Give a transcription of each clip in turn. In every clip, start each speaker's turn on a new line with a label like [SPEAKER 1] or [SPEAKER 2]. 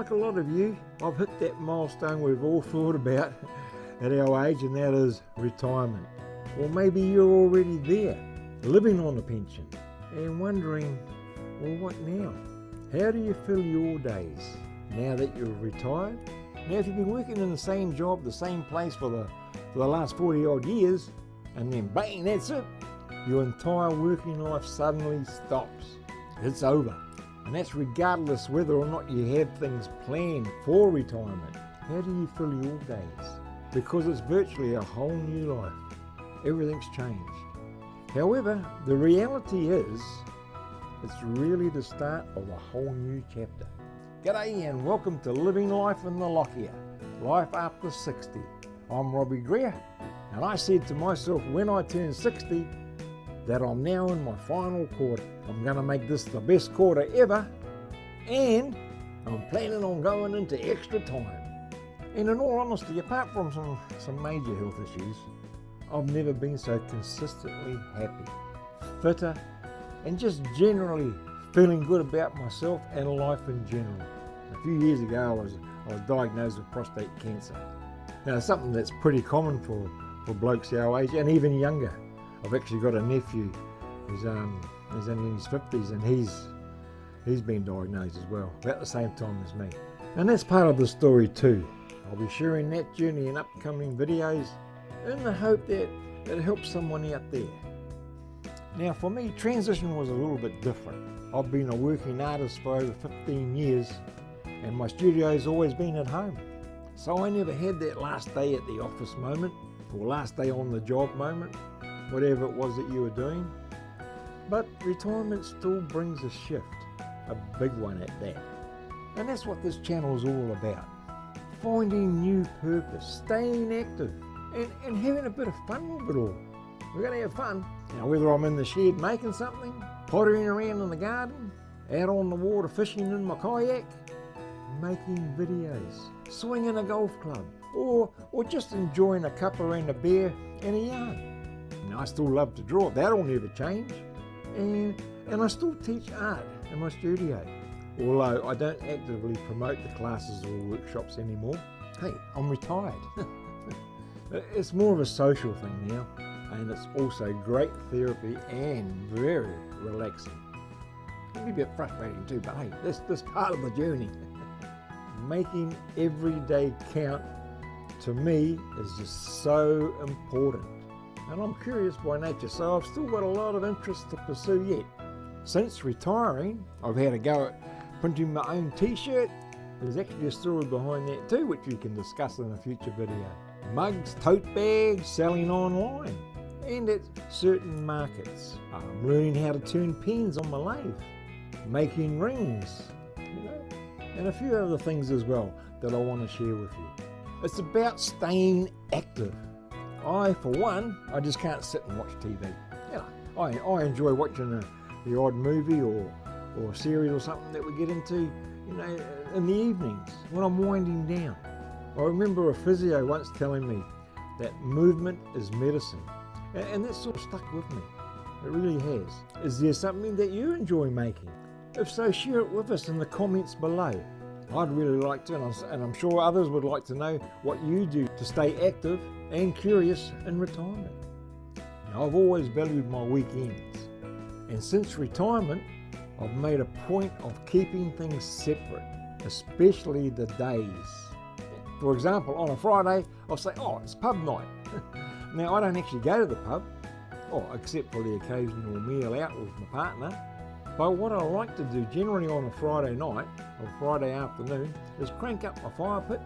[SPEAKER 1] like a lot of you, I've hit that milestone we've all thought about at our age, and that is retirement. Or maybe you're already there, living on a pension, and wondering, well, what now? How do you fill your days now that you're retired? Now, if you've been working in the same job, the same place for the last 40 odd years, and then bang, that's it. Your entire working life suddenly stops. It's over. And that's regardless whether or not you have things planned for retirement. How do you fill your days? Because it's virtually a whole new life. Everything's changed. However, the reality is, it's really the start of a whole new chapter. G'day and welcome to Living Life in the Lockyer, Life After 60. I'm Robbie Greer, and I said to myself when I turned 60 that I'm now in my final quarter. I'm going to make this the best quarter ever, and I'm planning on going into extra time. And in all honesty, apart from some major health issues, I've never been so consistently happy, fitter, and just generally feeling good about myself and life in general. A few years ago I was diagnosed with prostate cancer. Now it's something that's pretty common for blokes our age and even younger. I've actually got a nephew who's only in his 50s, and he's been diagnosed as well, about the same time as me. And that's part of the story too. I'll be sharing that journey in upcoming videos in the hope that it helps someone out there. Now for me, transition was a little bit different. I've been a working artist for over 15 years, and my studio's always been at home. So I never had that last day at the office moment, or last day on the job moment, whatever it was that you were doing. But retirement still brings a shift, a big one at that. And that's what this channel is all about. Finding new purpose, staying active, and having a bit of fun with it all. We're going to have fun. Now, whether I'm in the shed making something, pottering around in the garden, out on the water fishing in my kayak, making videos, swinging a golf club, or just enjoying a cuppa and a beer and a yarn. Now, I still love to draw. That'll never change. And I still teach art in my studio, although I don't actively promote the classes or workshops anymore. Hey, I'm retired. It's more of a social thing now, and it's also great therapy and very relaxing. It can be a bit frustrating too, but hey, this part of the journey. Making every day count, to me, is just so important. And I'm curious by nature, so I've still got a lot of interest to pursue yet. Since retiring, I've had a go at printing my own t-shirt. There's actually a story behind that too, which we can discuss in a future video. Mugs, tote bags, selling online, and at certain markets. I'm learning how to turn pens on my lathe, making rings, and a few other things as well that I want to share with you. It's about staying active. I, for one, I just can't sit and watch TV. I enjoy watching the odd movie or series or something that we get into, in the evenings when I'm winding down. I remember a physio once telling me that movement is medicine, and that sort of stuck with me. It really has. Is there something that you enjoy making? If so, share it with us in the comments below. I'd really like to, and I'm sure others would like to know what you do to stay active and curious in retirement. Now, I've always valued my weekends, and since retirement, I've made a point of keeping things separate, especially the days. For example, on a Friday, I'll say, it's pub night. Now, I don't actually go to the pub, except for the occasional meal out with my partner. But what I like to do generally on a Friday night or Friday afternoon is crank up my fire pit,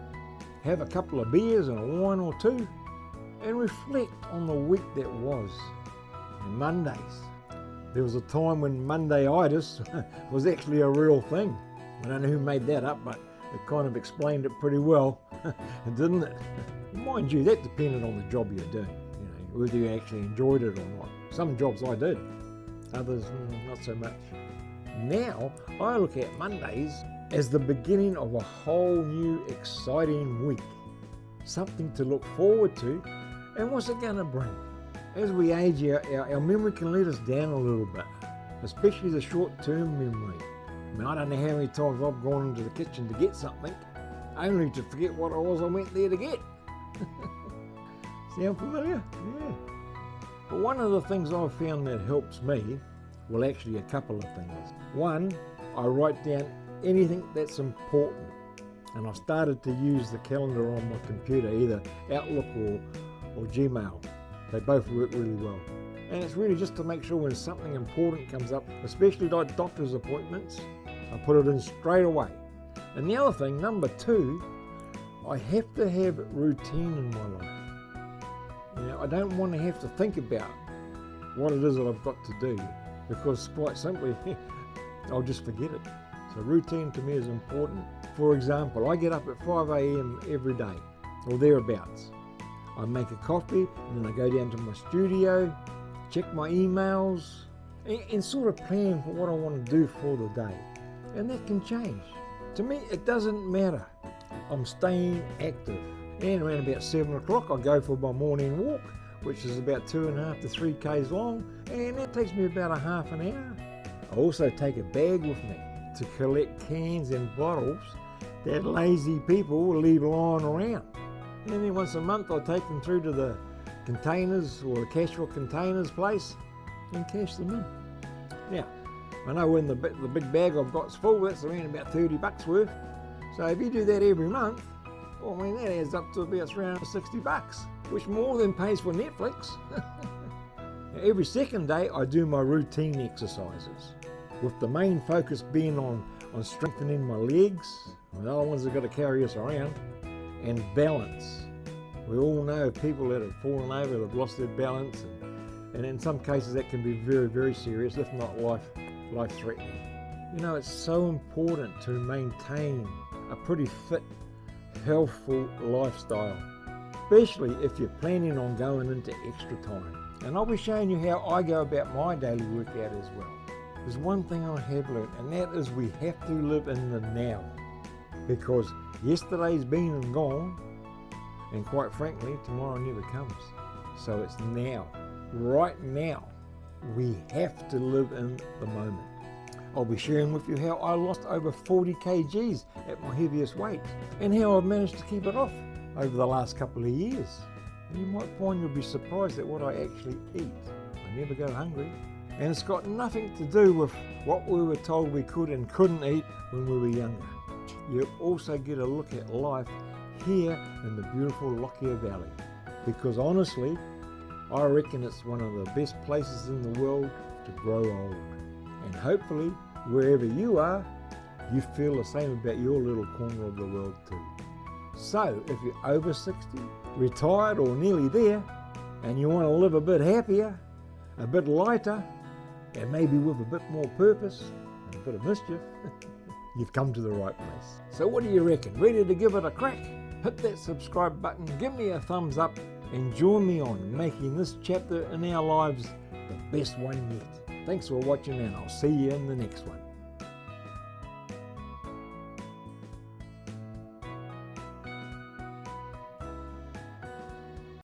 [SPEAKER 1] have a couple of beers and a wine or two, and reflect on the week that was. And Mondays. There was a time when Monday-itis was actually a real thing. I don't know who made that up, but it kind of explained it pretty well, didn't it? Mind you, that depended on the job you're doing, whether you actually enjoyed it or not. Some jobs I did, others not so much. Now, I look at Mondays as the beginning of a whole new exciting week. Something to look forward to, and what's it going to bring? As we age, our memory can let us down a little bit, especially the short-term memory. I mean, I don't know how many times I've gone into the kitchen to get something, only to forget what it was I went there to get. Sound familiar? Yeah. But one of the things I've found that helps me, well, actually a couple of things. One, I write down anything that's important, and I've started to use the calendar on my computer, either Outlook or Gmail. They both work really well. And it's really just to make sure when something important comes up, especially like doctor's appointments, I put it in straight away. And the other thing, number two, I have to have routine in my life. You know, I don't want to have to think about what it is that I've got to do, because quite simply, I'll just forget it. So routine to me is important. For example, I get up at 5 a.m. every day, or thereabouts. I make a coffee, and then I go down to my studio, check my emails, and sort of plan for what I want to do for the day. And that can change. To me, it doesn't matter. I'm staying active. And around about 7 o'clock, I go for my morning walk, which is about 2.5 to 3 k's long, and that takes me about a half an hour. I also take a bag with me to collect cans and bottles that lazy people leave lying around. And then once a month, I take them through to the containers or the cash for containers place and cash them in. Now, I know when the big bag I've got's full, that's around about $30 worth. So if you do that every month, well, I mean, that adds up to about $360, which more than pays for Netflix. Every second day, I do my routine exercises, with the main focus being on strengthening my legs, the other ones that got to carry us around, and balance. We all know people that have fallen over, that have lost their balance, and in some cases that can be very, very serious, if not life-threatening. You know, it's so important to maintain a pretty fit, healthful lifestyle, especially if you're planning on going into extra time. And I'll be showing you how I go about my daily workout as well. There's one thing I have learned, and that is we have to live in the now, because yesterday's been and gone, and quite frankly, tomorrow never comes. So it's now, right now. We have to live in the moment. I'll be sharing with you how I lost over 40 kgs at my heaviest weight, and how I've managed to keep it off over the last couple of years. And you might find you'll be surprised at what I actually eat. I never go hungry. And it's got nothing to do with what we were told we could and couldn't eat when we were younger. You also get a look at life here in the beautiful Lockyer Valley, because honestly, I reckon it's one of the best places in the world to grow old. And hopefully, wherever you are, you feel the same about your little corner of the world too. So, if you're over 60, retired or nearly there, and you want to live a bit happier, a bit lighter, and maybe with a bit more purpose, and a bit of mischief, you've come to the right place. So what do you reckon? Ready to give it a crack? Hit that subscribe button, give me a thumbs up, and join me on making this chapter in our lives the best one yet. Thanks for watching, and I'll see you in the next one.